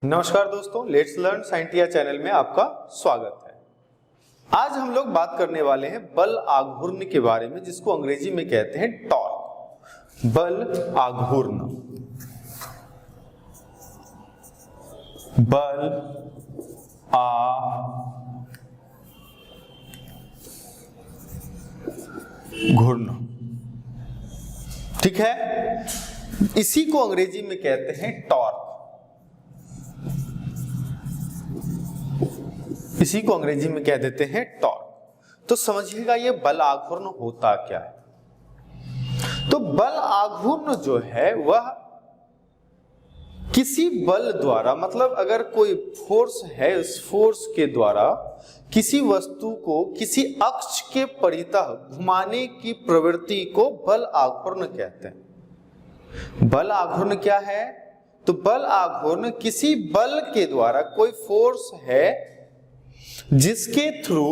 नमस्कार दोस्तों, let's learn scientia channel में आपका स्वागत है। आज हम लोग बात करने वाले हैं बल आघूर्ण के बारे में, जिसको अंग्रेजी में कहते हैं टॉर्क। बल आघूर्ण, बल आघूर्ण, ठीक है। इसी को अंग्रेजी में कहते हैं टॉर्क। इसी को अंग्रेजी में कह देते हैं टॉर्क। तो समझिएगा ये बल आघूर्ण होता क्या है। तो बल आघूर्ण जो है वह किसी बल द्वारा, मतलब अगर कोई फोर्स है, उस फोर्स के द्वारा किसी वस्तु को किसी अक्ष के परितः घुमाने की प्रवृत्ति को बल आघूर्ण कहते हैं। बल आघूर्ण क्या है? तो बल आघूर्ण किसी बल के द्वारा, कोई फोर्स है जिसके थ्रू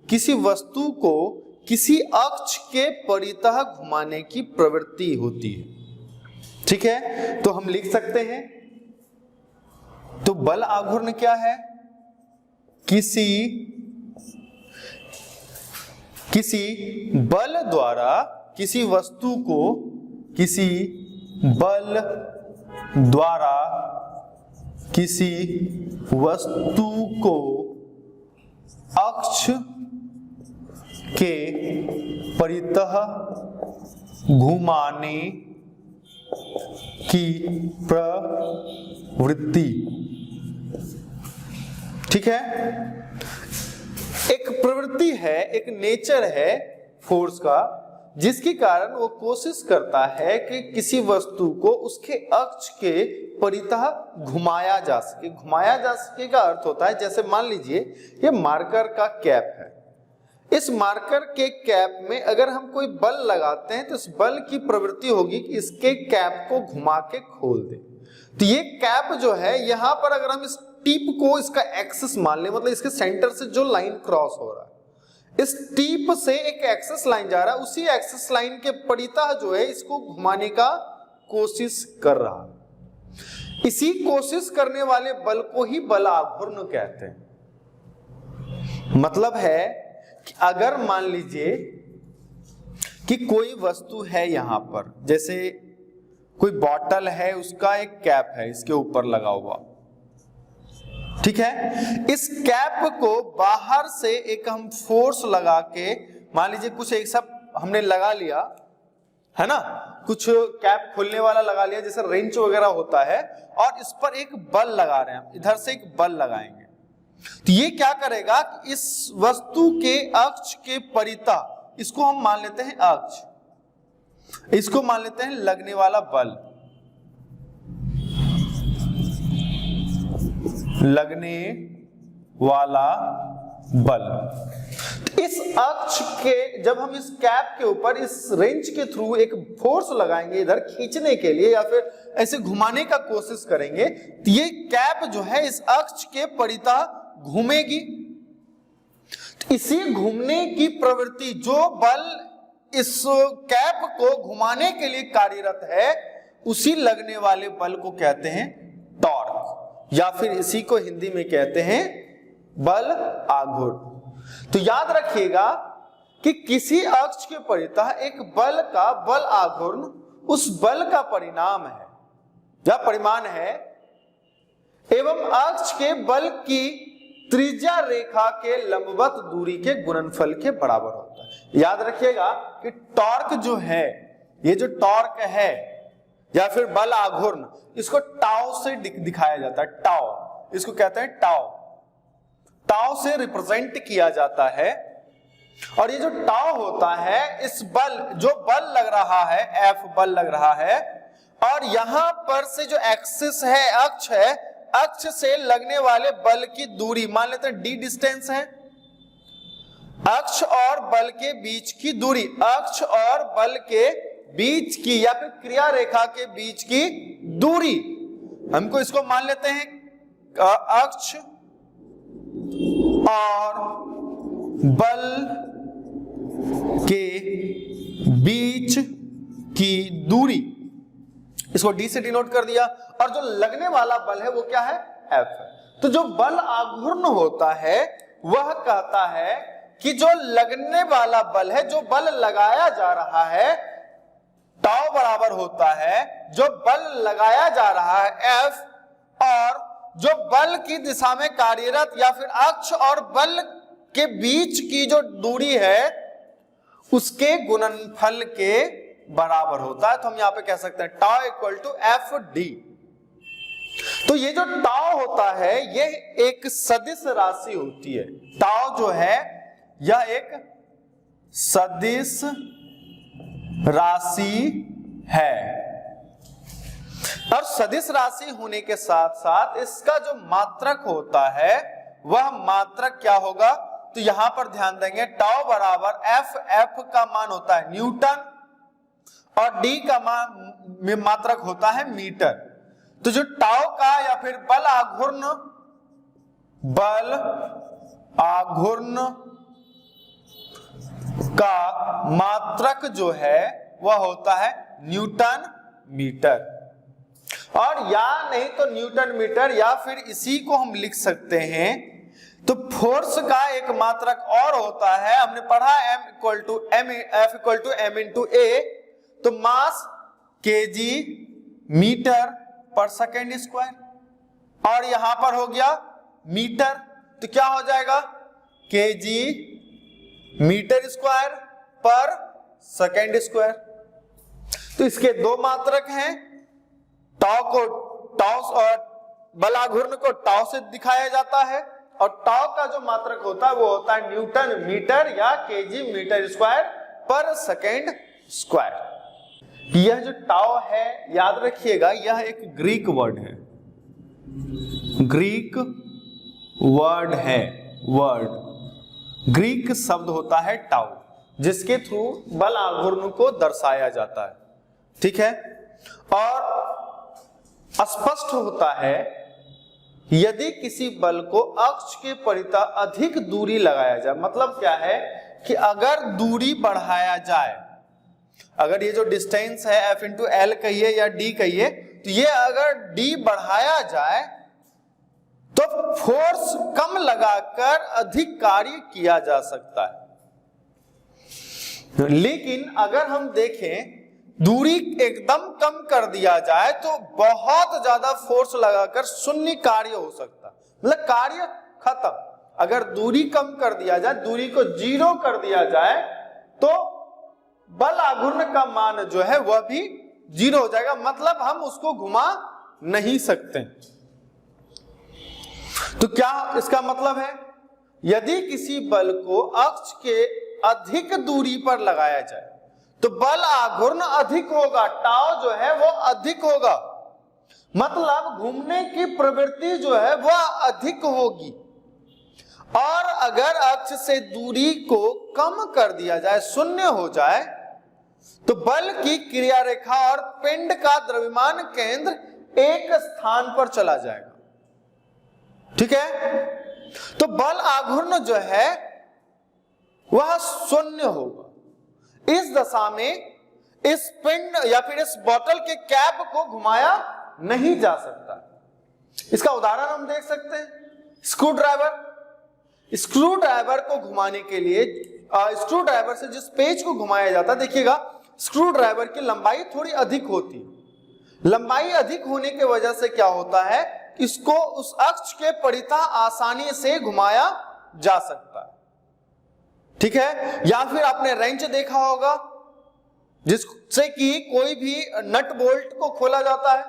किसी वस्तु को किसी अक्ष के परितः घुमाने की प्रवृत्ति होती है, ठीक है। तो हम लिख सकते हैं, तो बल आघूर्ण क्या है? किसी बल द्वारा किसी वस्तु को, किसी बल द्वारा किसी वस्तु को अक्ष के परितः घुमाने की प्रवृत्ति, ठीक है। एक प्रवृत्ति है, एक नेचर है फोर्स का, जिसके कारण वो कोशिश करता है कि किसी वस्तु को उसके अक्ष के परितः घुमाया जा सके। घुमाया जा सके का अर्थ होता है, जैसे मान लीजिए ये मार्कर का कैप है। इस मार्कर के कैप में अगर हम कोई बल लगाते हैं तो इस बल की प्रवृत्ति होगी कि इसके कैप को घुमा के खोल दे। तो ये कैप जो है, यहां पर अगर हम इस टिप को इसका एक्सिस मान लें, मतलब इसके सेंटर से जो लाइन क्रॉस हो रहा है, इस टिप से एक एक्सिस लाइन जा रहा है, उसी एक्सिस लाइन के परितः जो है इसको घुमाने का कोशिश कर रहा है। इसी कोशिश करने वाले बल को ही बल आघूर्ण कहते हैं। मतलब है कि अगर मान लीजिए कि कोई वस्तु है यहां पर, जैसे कोई बॉटल है, उसका एक कैप है इसके ऊपर लगा हुआ, ठीक है। इस कैप को बाहर से एक हम फोर्स लगा के, मान लीजिए कुछ एक सब हमने लगा लिया है ना, कुछ कैप खोलने वाला लगा लिया, जैसे रेंच वगैरह होता है, और इस पर एक बल लगा रहे हैं, इधर से एक बल लगाएंगे। तो ये क्या करेगा कि इस वस्तु के अक्ष के परितः, इसको हम मान लेते हैं अक्ष, इसको मान लेते हैं लगने वाला बल, लगने वाला बल। इस अक्ष के, जब हम इस कैप के ऊपर इस रेंच के थ्रू एक फोर्स लगाएंगे इधर खींचने के लिए, या फिर ऐसे घुमाने का कोशिश करेंगे, तो ये कैप जो है इस अक्ष के परितः घूमेगी। तो इसी घूमने की प्रवृत्ति, जो बल इस कैप को घुमाने के लिए कार्यरत है, उसी लगने वाले बल को कहते हैं टॉर्क, या फिर इसी को हिंदी में कहते हैं बल आघूर्ण। तो याद रखिएगा कि किसी अक्ष के परितः एक बल का बल आघूर्ण उस बल का परिणाम है या परिमाण है, एवं अक्ष के बल की त्रिज्या रेखा के लंबवत दूरी के गुणनफल के बराबर होता है। याद रखिएगा कि टॉर्क जो है, ये जो टॉर्क है या फिर बल आघूर्ण, इसको टाउ से दिखाया जाता है। टाउ, इसको कहते हैं टाउ, टाउ से रिप्रेजेंट किया जाता है। और ये जो टाउ होता है, इस बल, जो बल लग रहा है, एफ बल लग रहा है, और यहां पर से जो एक्सिस है, अक्ष है, अक्ष से लगने वाले बल की दूरी मान लेते हैं डी डिस्टेंस है। अक्ष और बल के बीच की दूरी, अक्ष और बल के बीच की या फिर क्रिया रेखा के बीच की दूरी, हमको इसको मान लेते हैं अक्ष और बल के बीच की दूरी, इसको डी से डिनोट कर दिया। और जो लगने वाला बल है वो क्या है? F। तो जो बल आघूर्ण होता है वह कहता है कि जो लगने वाला बल है, जो बल लगाया जा रहा है, टाउ बराबर होता है जो बल लगाया जा रहा है F, और जो बल की दिशा में कार्यरत या फिर अक्ष और बल के बीच की जो दूरी है उसके गुणनफल के बराबर होता है। तो हम यहां पे कह सकते हैं tau equal to F D. तो ये जो टाउ होता है ये एक सदिश राशि होती है। टाउ जो है यह एक सदिश राशि है, और सदिश राशि होने के साथ साथ इसका जो मात्रक होता है वह मात्रक क्या होगा, तो यहां पर ध्यान देंगे टाउ बराबर एफ, एफ का मान होता है न्यूटन और डी का मान मात्रक होता है मीटर। तो जो टाउ का या फिर बल आघूर्ण का मात्रक जो है वह होता है न्यूटन मीटर, और या नहीं तो न्यूटन मीटर, या फिर इसी को हम लिख सकते हैं तो फोर्स का एक मात्रक और होता है, हमने पढ़ा m equal to M, F equal to M into A, तो mass kg metre per second square, और यहां पर हो गया मीटर, तो क्या हो जाएगा केजी मीटर स्क्वायर पर सेकेंड स्क्वायर। तो इसके दो मात्रक हैं, टाउ और बल आघूर्ण को टाउ से दिखाया जाता है, और टाउ का जो मात्रक होता है वो होता है न्यूटन मीटर या केजी मीटर स्क्वायर पर सेकेंड स्क्वायर। यह जो टाउ है याद रखिएगा यह एक ग्रीक वर्ड है, ग्रीक वर्ड है, ग्रीक शब्द होता है टाउ, जिसके थ्रू बल आघूर्ण को दर्शाया जाता है। ठीक है, और स्पष्ट होता है यदि किसी बल को अक्ष के परितः अधिक दूरी लगाया जाए, मतलब क्या है कि अगर दूरी बढ़ाया जाए, अगर ये जो डिस्टेंस है F इंटू एल कहिए या D कहिए, तो ये अगर D बढ़ाया जाए तो फोर्स कम लगाकर अधिक कार्य किया जा सकता है। लेकिन अगर हम देखें दूरी एकदम कम कर दिया जाए तो बहुत ज्यादा फोर्स लगाकर शून्य कार्य हो सकता है, मतलब कार्य खत्म। अगर दूरी कम कर दिया जाए, दूरी को जीरो कर दिया जाए, तो बल आघूर्ण का मान जो है वह भी जीरो हो जाएगा, मतलब हम उसको घुमा नहीं सकते। तो क्या इसका मतलब है, यदि किसी बल को अक्ष के अधिक दूरी पर लगाया जाए तो बल आघूर्ण अधिक होगा, टाउ जो है वो अधिक होगा, मतलब घूमने की प्रवृत्ति जो है वह अधिक होगी। और अगर अक्ष से दूरी को कम कर दिया जाए, शून्य हो जाए, तो बल की क्रिया रेखा और पिंड का द्रव्यमान केंद्र एक स्थान पर चला जाएगा। ठीक है, तो बल आघूर्ण जो है वह शून्य होगा। इस दशा में इस पिंड या फिर इस बोतल के कैप को घुमाया नहीं जा सकता। इसका उदाहरण हम देख सकते हैं, स्क्रू ड्राइवर को घुमाने के लिए स्क्रू ड्राइवर से जिस पेच को घुमाया जाता है, देखिएगा स्क्रू ड्राइवर की लंबाई थोड़ी अधिक होती है। लंबाई अधिक होने की वजह से क्या होता है, इसको उस अक्ष के परितः आसानी से घुमाया जा सकता है। ठीक है, या फिर आपने रेंच देखा होगा जिससे कि कोई भी नट बोल्ट को खोला जाता है,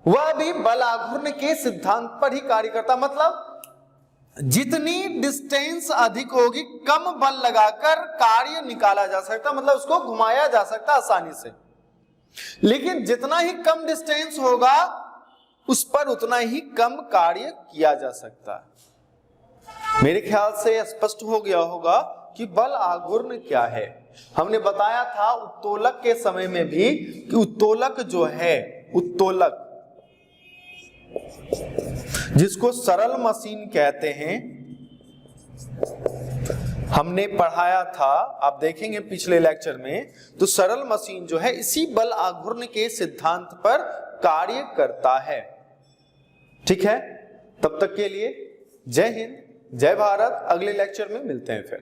वह भी बल आघूर्ण के सिद्धांत पर ही कार्य करता, मतलब जितनी डिस्टेंस अधिक होगी कम बल लगाकर कार्य निकाला जा सकता, मतलब उसको घुमाया जा सकता आसानी से। लेकिन जितना ही कम डिस्टेंस होगा उस पर उतना ही कम कार्य किया जा सकता है। मेरे ख्याल से स्पष्ट हो गया होगा कि बल आघूर्ण क्या है। हमने बताया था उत्तोलक के समय में भी कि उत्तोलक जो है, उत्तोलक जिसको सरल मशीन कहते हैं, हमने पढ़ाया था, आप देखेंगे पिछले लेक्चर में, तो सरल मशीन जो है इसी बल आघूर्ण के सिद्धांत पर कार्य करता है। ठीक है, तब तक के लिए जय हिंद, जय भारत। अगले लेक्चर में मिलते हैं फिर।